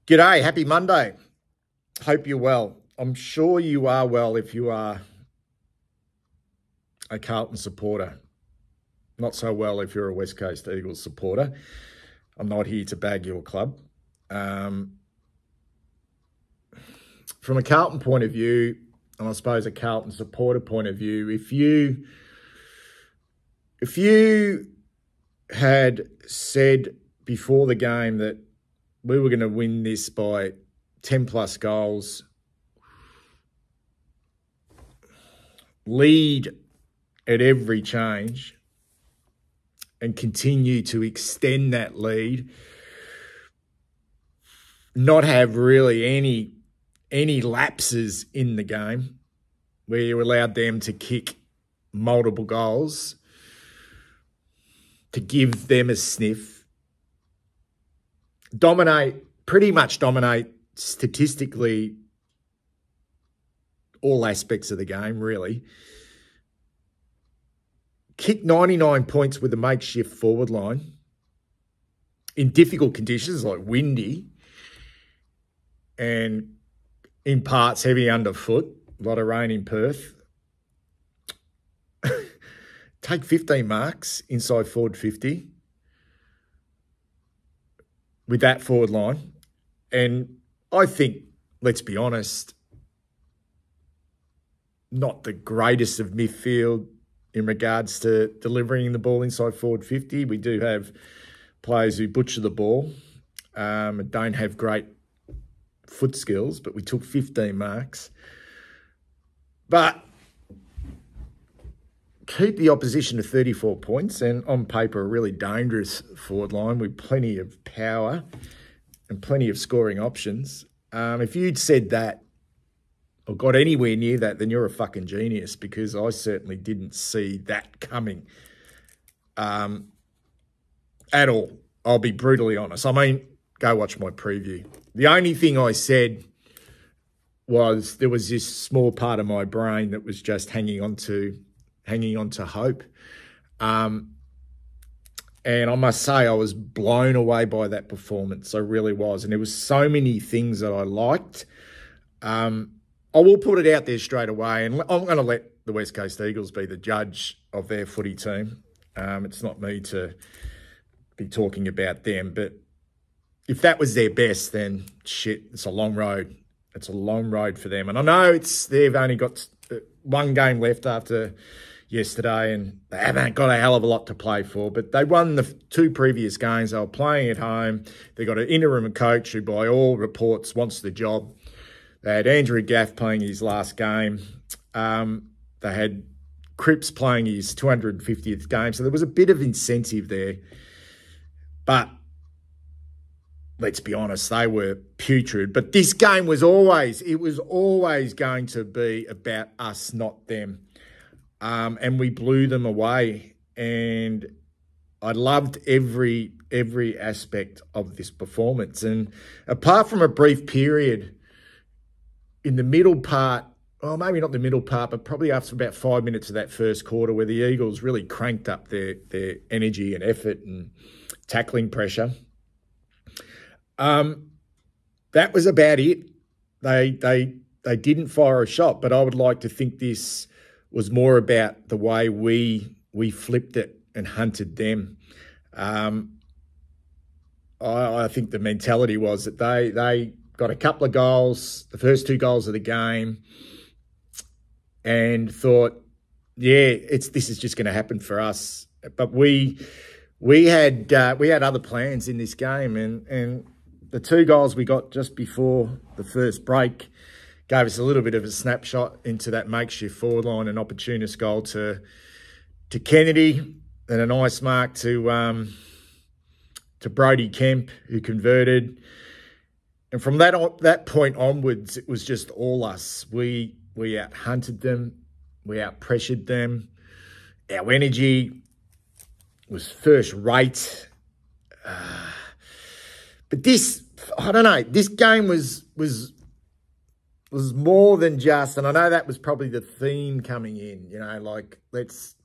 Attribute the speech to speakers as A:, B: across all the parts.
A: G'day, happy Monday. Hope you're well. I'm sure you are well if you are a Carlton supporter. Not so well if you're a West Coast Eagles supporter. I'm not here to bag your club. From a Carlton point of view, and I suppose a Carlton supporter point of view, if you had said before the game that we were going to win this by 10 plus goals, lead at every change, and continue to extend that lead, not have really any lapses in the game where you allowed them to kick multiple goals, to give them a sniff, pretty much dominate statistically all aspects of the game, really. Kick 99 points with a makeshift forward line in difficult conditions like windy and in parts heavy underfoot, a lot of rain in Perth. Take 15 marks inside forward 50 with that forward line. And I think, let's be honest, not the greatest of midfield in regards to delivering the ball inside forward 50. We do have players who butcher the ball and don't have great foot skills, but we took 15 marks. But keep the opposition to 34 points and on paper a really dangerous forward line with plenty of power and plenty of scoring options. If you'd said that or got anywhere near that, then you're a fucking genius, because I certainly didn't see that coming at all. I'll be brutally honest. I mean, go watch my preview. The only thing I said was there was this small part of my brain that was just hanging on to hope. And I must say I was blown away by that performance. I really was. And there was so many things that I liked. I will put it out there straight away, and I'm going to let the West Coast Eagles be the judge of their footy team. It's not me to be talking about them, but if that was their best, then shit, it's a long road. It's a long road for them. And I know they've only got one game left after yesterday, and they haven't got a hell of a lot to play for, but they won the two previous games. They were playing at home. They got an interim coach who, by all reports, wants the job. They had Andrew Gaff playing his last game. They had Cripps playing his 250th game, so there was a bit of incentive there. But let's be honest, they were putrid. But this game was always going to be about us, not them. And we blew them away. And I loved every aspect of this performance. And apart from a brief period in the middle part, well, maybe not the middle part, but probably after about 5 minutes of that first quarter, where the Eagles really cranked up their energy and effort and tackling pressure, that was about it. They didn't fire a shot, but I would like to think this was more about the way we flipped it and hunted them. I think the mentality was that they got a couple of goals, the first two goals of the game, and thought, yeah, this is just going to happen for us. But we had other plans in this game, and the two goals we got just before the first break gave us a little bit of a snapshot into that makeshift forward line, an opportunist goal to Kennedy, and a nice mark to Brody Kemp, who converted. And from that point onwards, it was just all us. We out-hunted them. We out-pressured them. Our energy was first rate. But this, I don't know, this game was more than just, and I know that was probably the theme coming in, you know, like let's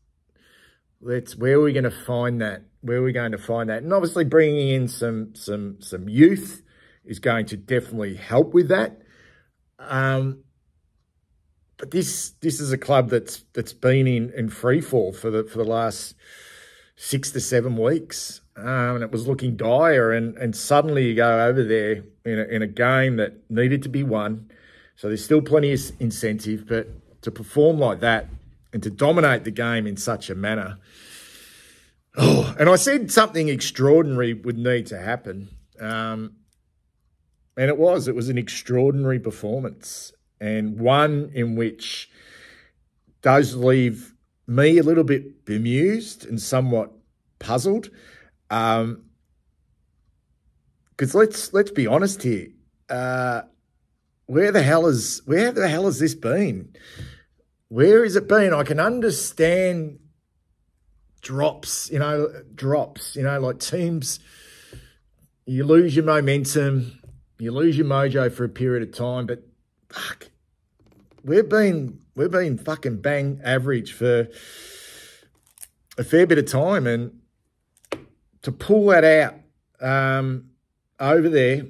A: where are we going to find that? Where are we going to find that? And obviously bringing in some youth is going to definitely help with that. But this is a club that's been in free fall for the last 6 to 7 weeks, and it was looking dire. And suddenly you go over there in a game that needed to be won. So there's still plenty of incentive, but to perform like that and to dominate the game in such a manner. Oh, and I said something extraordinary would need to happen, and it was an extraordinary performance, and one in which does leave me a little bit bemused and somewhat puzzled. Because let's be honest here, where the hell has this been? Where has it been? I can understand drops, like teams, you lose your momentum, you lose your mojo for a period of time, but fuck, we've been fucking bang average for a fair bit of time, and to pull that out over there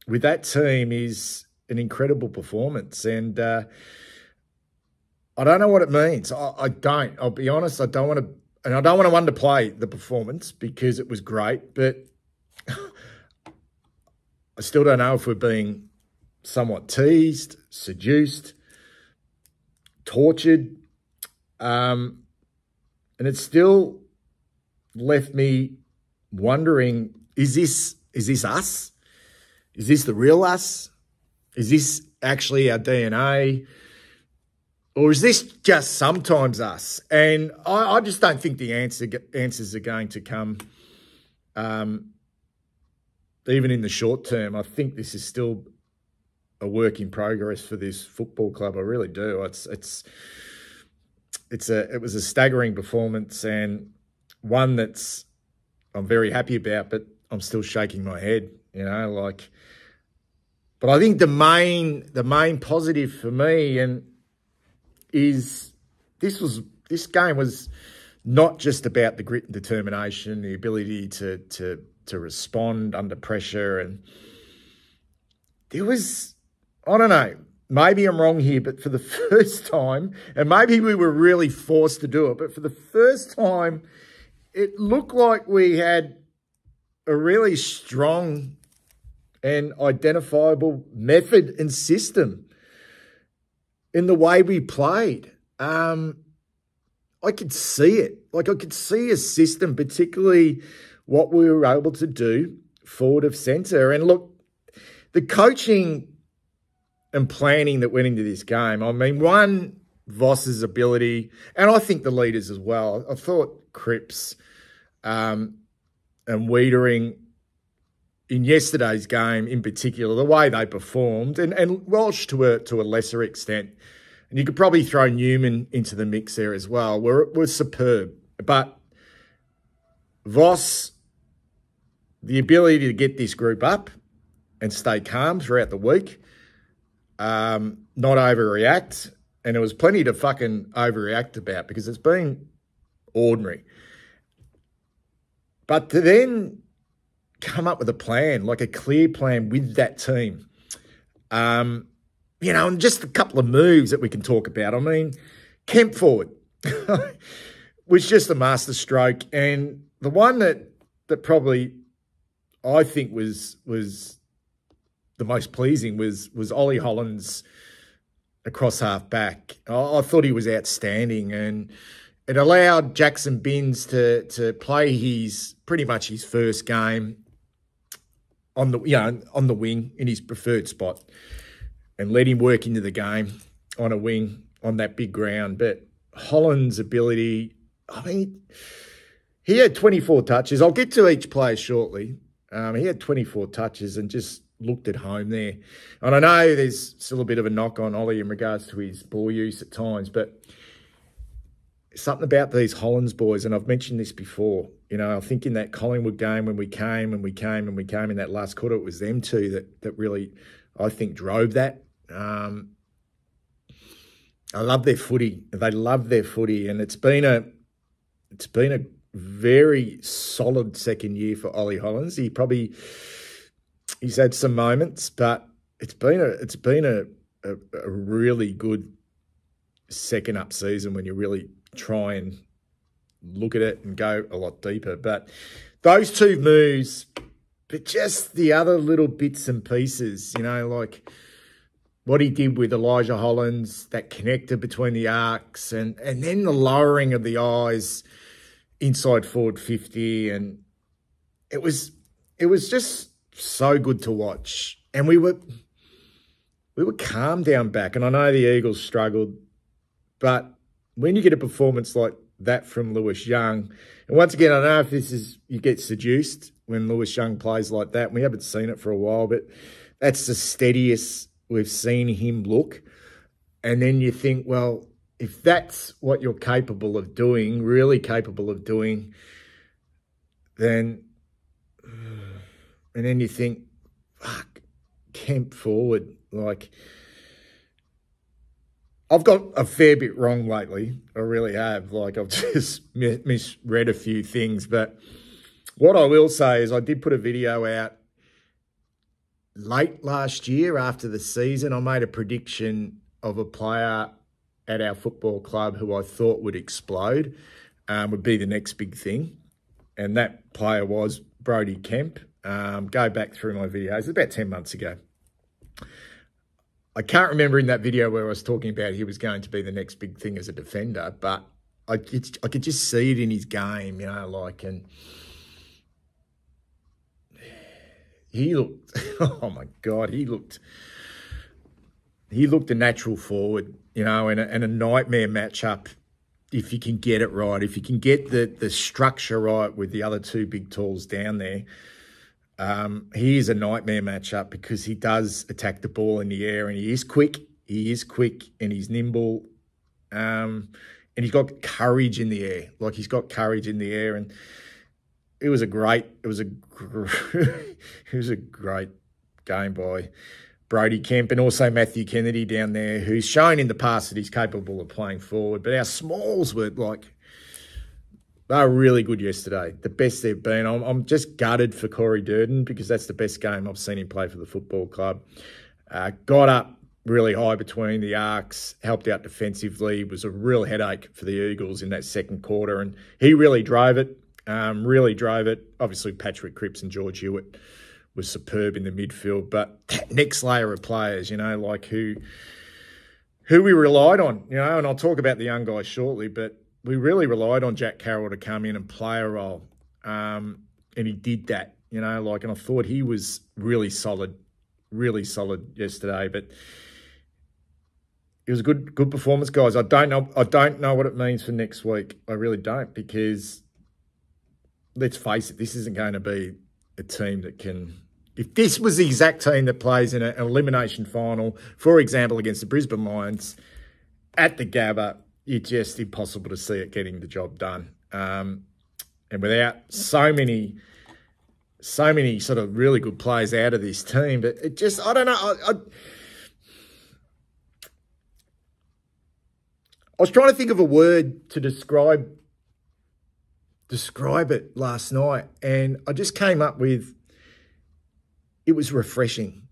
A: with that team is an incredible performance. And I don't know what it means. I'll be honest, I don't want to underplay the performance because it was great, but I still don't know if we're being somewhat teased, seduced, tortured, and it still left me wondering, is this us? Is this the real us? Is this actually our DNA? Or is this just sometimes us? And I just don't think the answers are going to come even in the short term. I think this is still a work in progress for this football club. I really do. It was a staggering performance, and one that's I'm very happy about, but I'm still shaking my head, but I think the main positive for me is this game was not just about the grit and determination, the ability to respond under pressure, and there was, I don't know, maybe I'm wrong here, but for the first time, and maybe we were really forced to do it, but for the first time, it looked like we had a really strong and identifiable method and system in the way we played. I could see it. I could see a system, particularly what we were able to do forward of centre. And look, the coaching and planning that went into this game, I mean, one, Voss's ability, and I think the leaders as well. I thought Cripps and Wiedering in yesterday's game in particular, the way they performed, and Walsh to a lesser extent, and you could probably throw Newman into the mix there as well, were superb. But Voss, the ability to get this group up and stay calm throughout the week, not overreact, and there was plenty to fucking overreact about because it's been ordinary. But to then come up with a plan, like a clear plan with that team, and just a couple of moves that we can talk about. I mean, Kemp forward was just a master stroke, and the one that probably I think was the most pleasing was Ollie Holland's across half back. I thought he was outstanding, and it allowed Jackson Binns to play pretty much his first game on the wing in his preferred spot, and let him work into the game on a wing on that big ground. But Holland's ability, I mean, he had 24 touches. I'll get to each player shortly. He had 24 touches and just looked at home there. And I know there's still a bit of a knock on Ollie in regards to his ball use at times, but something about these Hollands boys, and I've mentioned this before, I think in that Collingwood game when we came in that last quarter, it was them two that really, I think, drove that. I love their footy. They love their footy, and it's been a very solid second year for Ollie Hollands. He probably He's had some moments, but it's been a really good second up season when you really try and look at it and go a lot deeper. But those two moves, but just the other little bits and pieces, you know, like what he did with Elijah Hollins, that connector between the arcs, and then the lowering of the eyes inside forward 50, and it was just so good to watch. And we were calm down back, and I know the Eagles struggled, but when you get a performance like that from Lewis Young, and once again, I don't know if this is, you get seduced when Lewis Young plays like that. We haven't seen it for a while, but that's the steadiest we've seen him look. And then you think, well, if that's what you're capable of doing, really capable of doing, then, and then you think, fuck, Kemp forward. Like, I've got a fair bit wrong lately. I really have. Like, I've just misread a few things. But what I will say is I did put a video out late last year after the season. I made a prediction of a player at our football club who I thought would explode, would be the next big thing. And that player was Brodie Kemp. Go back through my videos about 10 months ago. I can't remember in that video where I was talking about he was going to be the next big thing as a defender, but I could just see it in his game, you know, like, and he looked, oh my God, he looked a natural forward, you know, and a nightmare matchup if you can get it right, if you can get the structure right with the other two big tools down there. He is a nightmare matchup because he does attack the ball in the air, and he is quick. He is quick and he's nimble. And he's got courage in the air. Like, he's got courage in the air. And it was a great game by Brodie Kemp, and also Matthew Kennedy down there, who's shown in the past that he's capable of playing forward. But our smalls were like, they were really good yesterday, the best they've been. I'm just gutted for Corey Durden because that's the best game I've seen him play for the football club. Got up really high between the arcs, helped out defensively, was a real headache for the Eagles in that second quarter, and he really drove it, Obviously, Patrick Cripps and George Hewitt was superb in the midfield, but that next layer of players, you know, like who we relied on, you know, and I'll talk about the young guys shortly, but we really relied on Jack Carroll to come in and play a role. And he did that, you know, like, and I thought he was really solid yesterday. But it was a good performance, guys. I don't know what it means for next week. I really don't, because let's face it, this isn't going to be a team that can, if this was the exact team that plays in an elimination final, for example, against the Brisbane Lions at the Gabba, it's just impossible to see it getting the job done. And without so many sort of really good players out of this team, but it just, I don't know. I was trying to think of a word to describe it last night, and I just came up with, it was refreshing.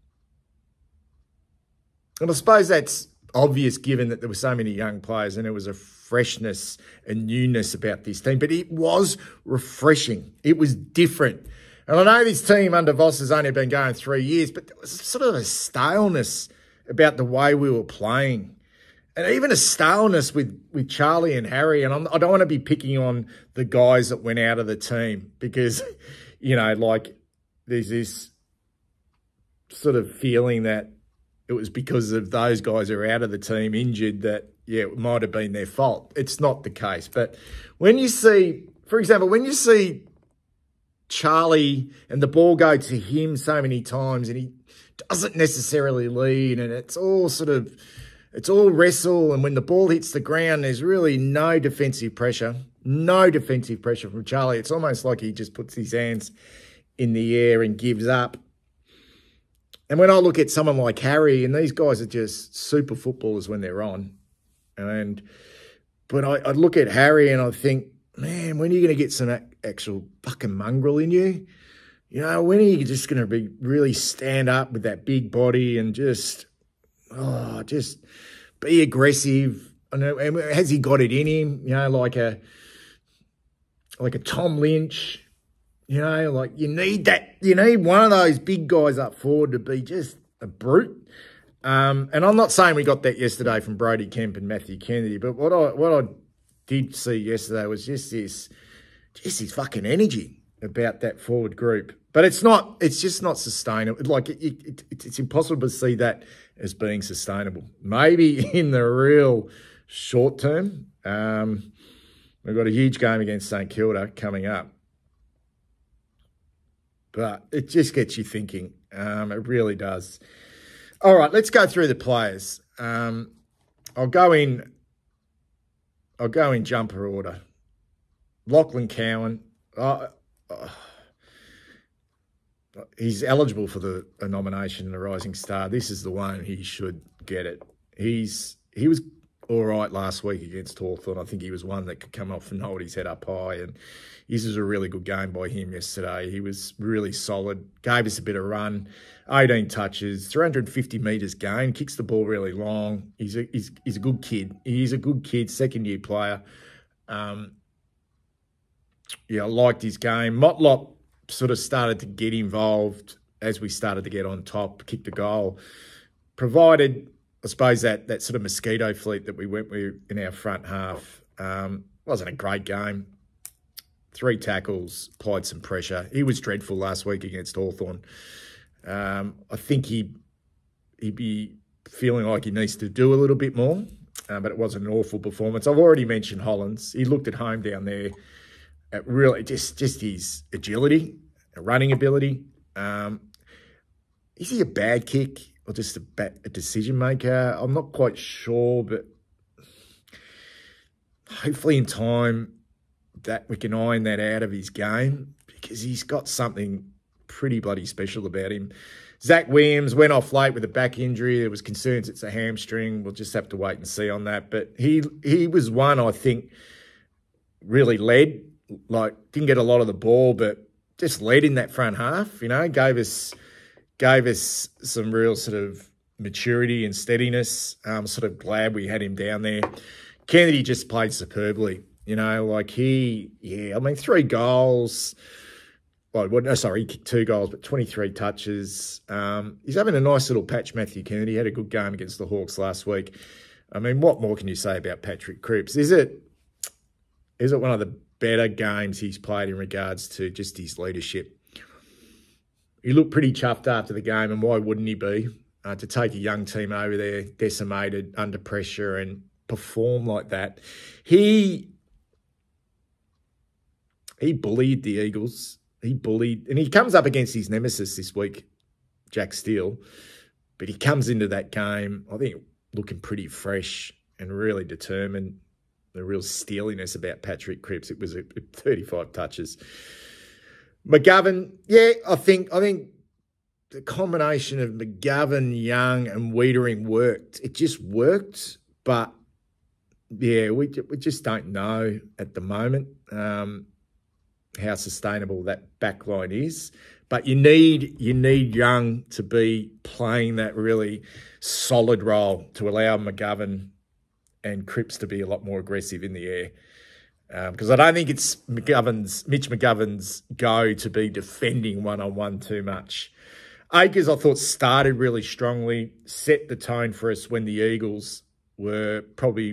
A: And I suppose that's obvious given that there were so many young players and there was a freshness and newness about this team, but it was refreshing. It was different. And I know this team under Voss has only been going 3 years, but there was sort of a staleness about the way we were playing, and even a staleness with Charlie and Harry. And I don't want to be picking on the guys that went out of the team because, you know, like, there's this sort of feeling that it was because of those guys who are out of the team injured that, yeah, it might have been their fault. It's not the case. But when you see, for example, when you see Charlie and the ball go to him so many times and he doesn't necessarily lead, and it's all wrestle, and when the ball hits the ground, there's really no defensive pressure from Charlie. It's almost like he just puts his hands in the air and gives up. And when I look at someone like Harry, and these guys are just super footballers when they're on, but I look at Harry and I think, man, when are you going to get some actual fucking mongrel in you? You know, when are you just going to be really stand up with that big body and just be aggressive? I know, has he got it in him? You know, like a Tom Lynch. You know, like you need that. You need one of those big guys up forward to be just a brute. And I'm not saying we got that yesterday from Brody Kemp and Matthew Kennedy, but what I did see yesterday was just this fucking energy about that forward group. But it's just not sustainable. Like it's impossible to see that as being sustainable. Maybe in the real short term, we've got a huge game against St Kilda coming up. But it just gets you thinking. It really does. All right, let's go through the players. I'll go in jumper order. Lachlan Cowan. He's eligible for a nomination in the Rising Star. This is the one he should get it. He was all right last week against Hawthorn. I think he was one that could come off and hold his head up high. And this was a really good game by him yesterday. He was really solid, gave us a bit of run, 18 touches, 350 metres gain, kicks the ball really long. He's a good kid. He's a good kid, second-year player. I liked his game. Motlop sort of started to get involved as we started to get on top, kicked the goal, provided, I suppose, that sort of mosquito fleet that we went with in our front half. Wasn't a great game. 3 tackles, applied some pressure. He was dreadful last week against Hawthorn. I think he'd be feeling like he needs to do a little bit more, but it wasn't an awful performance. I've already mentioned Hollins. He looked at home down there. At really just his agility, running ability. Is he a bad kick or just a decision maker? I'm not quite sure, but hopefully in time that we can iron that out of his game, because he's got something pretty bloody special about him. Zach Williams went off late with a back injury. There was concerns it's a hamstring. We'll just have to wait and see on that. But he was one, I think, really led. Like, didn't get a lot of the ball, but just led in that front half, you know, gave us some real sort of maturity and steadiness. I'm sort of glad we had him down there. Kennedy just played superbly, you know, like 3 goals. He kicked 2 goals, but 23 touches. He's having a nice little patch, Matthew Kennedy. He had a good game against the Hawks last week. I mean, what more can you say about Patrick Cripps? Is it one of the better games he's played in regards to just his leadership? He looked pretty chuffed after the game, and why wouldn't he be? To take a young team over there, decimated, under pressure, and perform like that. He bullied the Eagles. And he comes up against his nemesis this week, Jack Steele, but he comes into that game, I think, looking pretty fresh and really determined. The real steeliness about Patrick Cripps. It was 35 touches. McGovern, I think the combination of McGovern, Young, and Wiedering worked. It just worked, but yeah, we just don't know at the moment how sustainable that back line is. But you need Young to be playing that really solid role to allow McGovern and Cripps to be a lot more aggressive in the air. Because I don't think it's Mitch McGovern's go to be defending one-on-one too much. Akers, I thought, started really strongly, set the tone for us when the Eagles were probably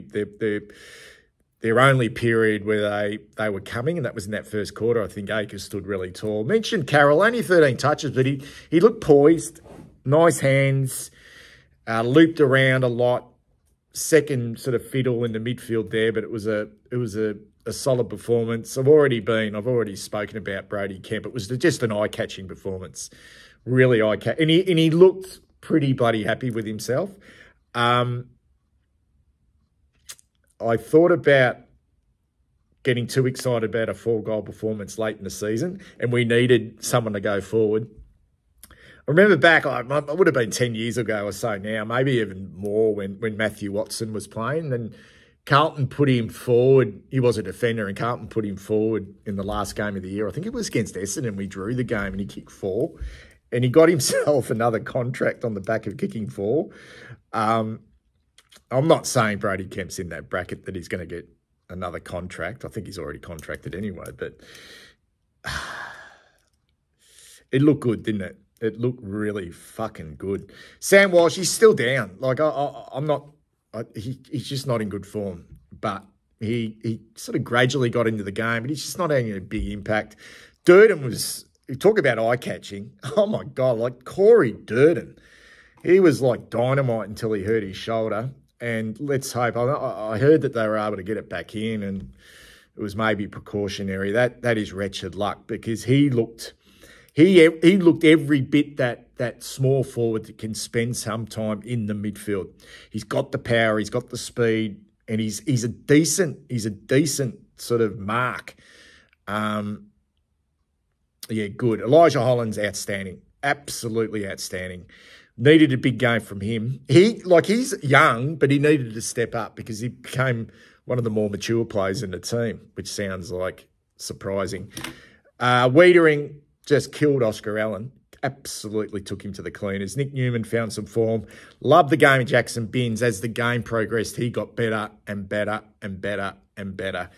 A: their only period where they were coming, and that was in that first quarter. I think Akers stood really tall. Mentioned Carroll, only 13 touches, but he looked poised, nice hands, looped around a lot. Second sort of fiddle in the midfield there, but it was a solid performance. I've already spoken about Brody Kemp. It was just an eye-catching performance, really eye-catching, and he looked pretty bloody happy with himself. I thought about getting too excited about a 4-goal performance late in the season, and we needed someone to go forward. I remember back, it would have been 10 years ago or so now, maybe even more, when Matthew Watson was playing, and Carlton put him forward. He was a defender, and Carlton put him forward in the last game of the year. I think it was against Essendon. We drew the game, and he kicked 4. And he got himself another contract on the back of kicking 4. I'm not saying Brody Kemp's in that bracket that he's going to get another contract. I think he's already contracted anyway. But it looked good, didn't it? It looked really fucking good. Sam Walsh, he's still down. Like, I'm not... he's just not in good form, but he sort of gradually got into the game, but he's just not having a big impact. Durden was, you talk about eye-catching. Oh, my God, like Corey Durden. He was like dynamite until he hurt his shoulder, and let's hope. I heard that they were able to get it back in, and it was maybe precautionary. That is wretched luck, because he looked every bit that small forward that can spend some time in the midfield. He's got the power, he's got the speed, and he's a decent sort of mark. Yeah, good. Elijah Holland's outstanding, absolutely outstanding. Needed a big game from him. He's young, but he needed to step up because he became one of the more mature players in the team, which sounds like surprising. Wiedering just killed Oscar Allen. Absolutely took him to the cleaners. Nick Newman found some form. Loved the game of Jackson Binns. As the game progressed, he got better and better and better and better.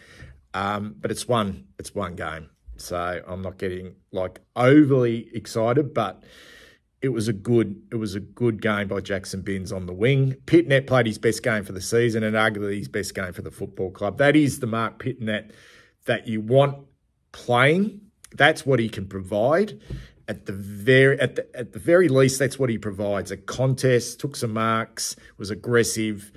A: But it's one game. So I'm not getting like overly excited, but it was a good game by Jackson Binns on the wing. Pitnet played his best game for the season and arguably his best game for the football club. That is the Mark Pitnet that you want playing. That's what he can provide. At the very least, that's what he provides. A contest, took some marks, was aggressive.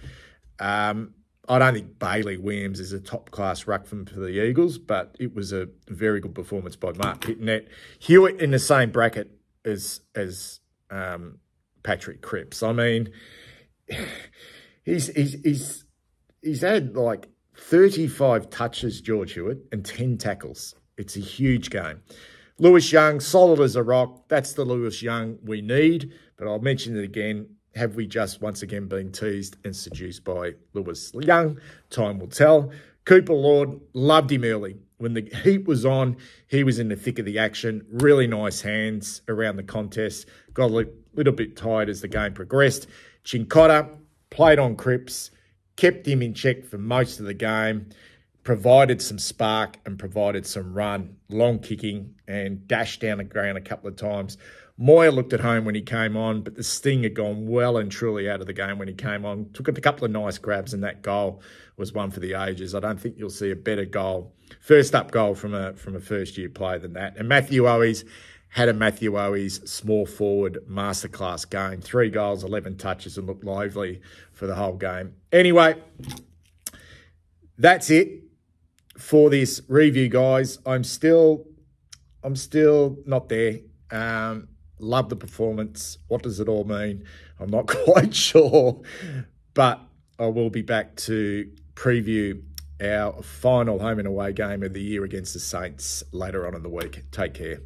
A: I don't think Bailey Williams is a top-class ruckman for the Eagles, but it was a very good performance by Mark Pitnet. Hewitt in the same bracket as Patrick Cripps. I mean, he's had like 35 touches, George Hewitt, and 10 tackles. It's a huge game. Lewis Young, solid as a rock. That's the Lewis Young we need. But I'll mention it again. Have we just once again been teased and seduced by Lewis Young? Time will tell. Cooper Lord, loved him early. When the heat was on, he was in the thick of the action. Really nice hands around the contest. Got a little bit tired as the game progressed. Chincotta played on Cripps, kept him in check for most of the game, provided some spark and provided some run, long kicking, and dashed down the ground a couple of times. Moyer looked at home when he came on, but the sting had gone well and truly out of the game when he came on. Took a couple of nice grabs, and that goal was one for the ages. I don't think you'll see a better goal, first-up goal from a first-year player than that. And Matthew Owies had a Matthew Owies small forward masterclass game. 3 goals, 11 touches, and looked lively for the whole game. Anyway, that's it for this review, guys. I'm still not there. Love the performance. What does it all mean? I'm not quite sure, but I will be back to preview our final home and away game of the year against the Saints later on in the week. Take care.